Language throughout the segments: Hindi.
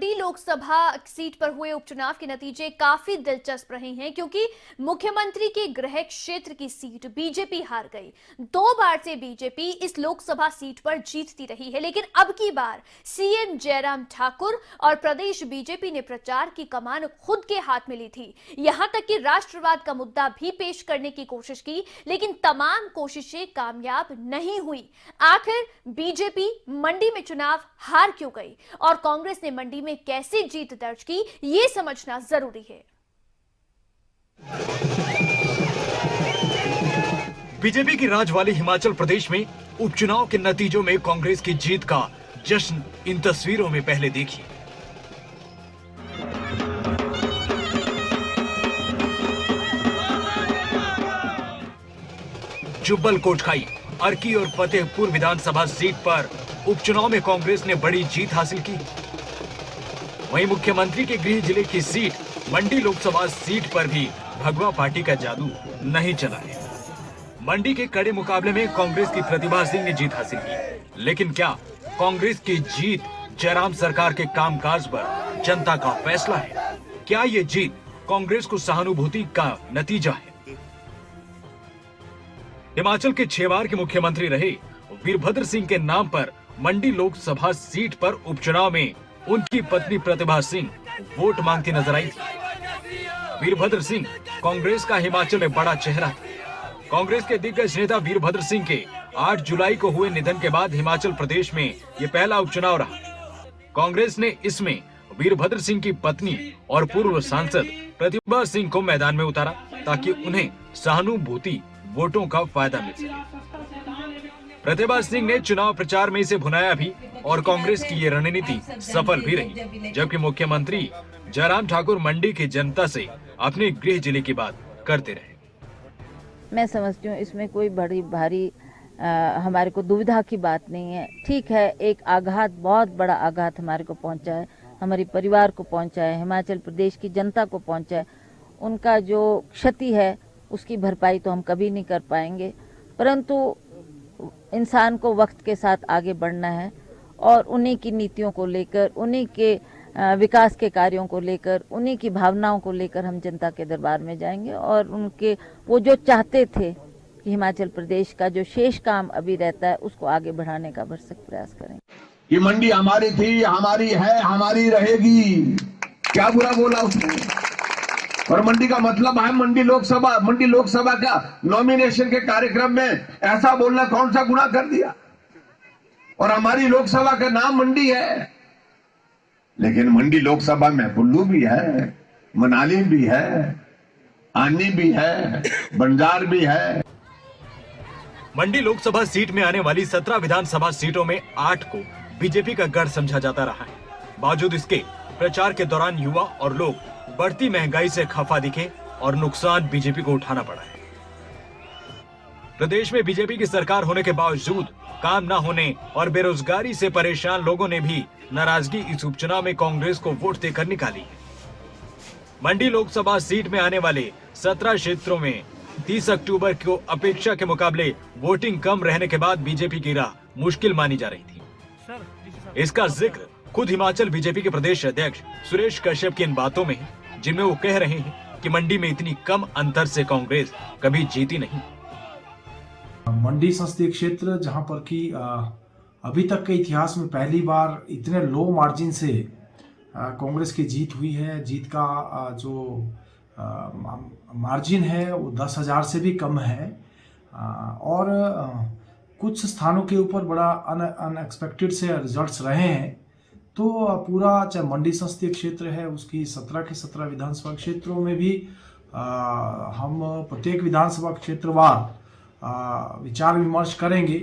मंडी लोकसभा सीट पर हुए उपचुनाव के नतीजे काफी दिलचस्प रहे हैं, क्योंकि मुख्यमंत्री के गृह क्षेत्र की सीट बीजेपी हार गई। 2 बार से बीजेपी इस लोकसभा सीट पर जीतती रही है, लेकिन अब की बार सीएम जयराम ठाकुर और प्रदेश बीजेपी ने प्रचार की कमान खुद के हाथ में ली थी। यहां तक कि राष्ट्रवाद का मुद्दा भी पेश करने की कोशिश की, लेकिन तमाम कोशिशें कामयाब नहीं हुई। आखिर बीजेपी मंडी में चुनाव हार क्यों गई और कांग्रेस ने मंडी में कैसे जीत दर्ज की, ये समझना जरूरी है। बीजेपी की राज वाली हिमाचल प्रदेश में उपचुनाव के नतीजों में कांग्रेस की जीत का जश्न इन तस्वीरों में पहले देखिए। जुब्बल कोटखाई, अर्की और फतेहपुर विधानसभा सीट पर उपचुनाव में कांग्रेस ने बड़ी जीत हासिल की। वहीं मुख्यमंत्री के गृह जिले की सीट मंडी लोकसभा सीट पर भी भगवा पार्टी का जादू नहीं चला है। मंडी के कड़े मुकाबले में कांग्रेस की प्रतिभा सिंह ने जीत हासिल की, लेकिन क्या कांग्रेस की जीत जयराम सरकार के कामकाज पर जनता का फैसला है? क्या ये जीत कांग्रेस को सहानुभूति का नतीजा है? हिमाचल के 6 बार के मुख्यमंत्री रहे वीरभद्र सिंह के नाम पर मंडी लोकसभा सीट पर उपचुनाव में उनकी पत्नी प्रतिभा सिंह वोट मांगती नजर आई थी। वीरभद्र सिंह कांग्रेस का हिमाचल में बड़ा चेहरा था। कांग्रेस के दिग्गज नेता वीरभद्र सिंह के 8 जुलाई को हुए निधन के बाद हिमाचल प्रदेश में ये पहला उपचुनाव रहा। कांग्रेस ने इसमें वीरभद्र सिंह की पत्नी और पूर्व सांसद प्रतिभा सिंह को मैदान में उतारा, ताकि उन्हें सहानुभूति वोटों का फायदा मिल सके। प्रतिभा सिंह ने चुनाव प्रचार में इसे भुनाया भी और कांग्रेस की ये रणनीति सफल भी रही, जबकि मुख्यमंत्री जयराम ठाकुर मंडी की जनता से अपने गृह जिले की बात करते रहे। मैं समझती हूँ इसमें कोई बड़ी भारी हमारे को दुविधा की बात नहीं है। ठीक है, एक आघात, बहुत बड़ा आघात हमारे को पहुंचा है, हमारे परिवार को पहुंचा है, हिमाचल प्रदेश की जनता को पहुंचा है। उनका जो क्षति है उसकी भरपाई तो हम कभी नहीं कर पाएंगे, परंतु इंसान को वक्त के साथ आगे बढ़ना है और उन्हीं की नीतियों को लेकर, उन्हीं के विकास के कार्यों को लेकर, उन्हीं की भावनाओं को लेकर हम जनता के दरबार में जाएंगे और उनके वो जो चाहते थे कि हिमाचल प्रदेश का जो शेष काम अभी रहता है उसको आगे बढ़ाने का भरसक प्रयास करेंगे। ये मंडी हमारी थी, हमारी है, हमारी रहेगी, क्या बुरा बोला उसने? और मंडी का मतलब है मंडी लोकसभा का नॉमिनेशन के कार्यक्रम में ऐसा बोलना कौन सा गुनाह कर दिया? और हमारी लोकसभा का नाम मंडी है, लेकिन मंडी लोकसभा में कुल्लू भी है, मनाली भी है, आनी भी है, बंजार भी है। मंडी लोकसभा सीट में आने वाली 17 विधानसभा सीटों में 8 को बीजेपी का गढ़ समझा जाता रहा है। बावजूद इसके प्रचार के दौरान युवा और लोग बढ़ती महंगाई से खफा दिखे और नुकसान बीजेपी को उठाना पड़ा है। प्रदेश में बीजेपी की सरकार होने के बावजूद काम न होने और बेरोजगारी से परेशान लोगों ने भी नाराजगी इस उपचुनाव में कांग्रेस को वोट देकर निकाली है। मंडी लोकसभा सीट में आने वाले 17 क्षेत्रों में 30 अक्टूबर को अपेक्षा के मुकाबले वोटिंग कम रहने के बाद बीजेपी की राह मुश्किल मानी जा रही थी। इसका जिक्र खुद हिमाचल बीजेपी के प्रदेश अध्यक्ष सुरेश कश्यप की इन बातों में है, जिनमें वो कह रहे हैं कि मंडी में इतनी कम अंतर से कांग्रेस कभी जीती नहीं। मंडी संसदीय क्षेत्र जहां पर कि अभी तक के इतिहास में पहली बार इतने लो मार्जिन से कांग्रेस की जीत हुई है। जीत का जो मार्जिन है वो 10,000 से भी कम है और कुछ स्थानों के ऊपर बड़ा अनएक्सपेक्टेड से रिजल्ट्स रहे हैं। तो पूरा चाहे मंडी संसदीय क्षेत्र है उसकी 17 के 17 विधानसभा क्षेत्रों में भी हम प्रत्येक विधानसभा क्षेत्रवार विचार विमर्श करेंगे।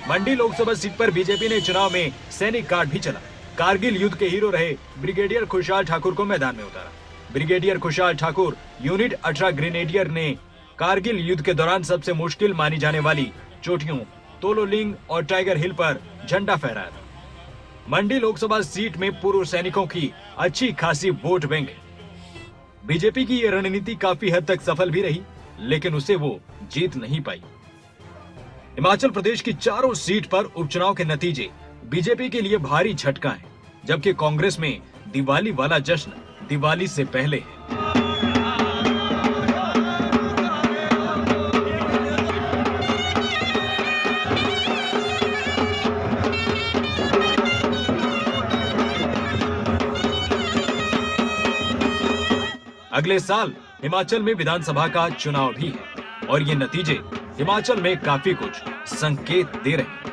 मंडी लोकसभा सीट पर बीजेपी ने चुनाव में सैनिक कार्ड भी चला। कारगिल युद्ध के हीरो रहे ब्रिगेडियर खुशहाल ठाकुर को मैदान में उतारा। ब्रिगेडियर खुशहाल ठाकुर यूनिट 18 ग्रेनेडियर ने कारगिल युद्ध के दौरान सबसे मुश्किल मानी जाने वाली चोटियों तोलोलिंग और टाइगर हिल पर झंडा फहराया था। मंडी लोकसभा सीट में पूर्व सैनिकों की अच्छी खासी वोट बैंक है। बीजेपी की ये रणनीति काफी हद तक सफल भी रही, लेकिन उसे वो जीत नहीं पाई। हिमाचल प्रदेश की चारों सीट पर उपचुनाव के नतीजे बीजेपी के लिए भारी झटका है। जबकि कांग्रेस में दिवाली वाला जश्न दिवाली से पहले है। अगले साल हिमाचल में विधानसभा का चुनाव भी है और ये नतीजे हिमाचल में काफी कुछ संकेत दे रहे हैं।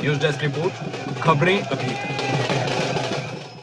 न्यूज़ डेस्क रिपोर्ट, खबरें अभी तक।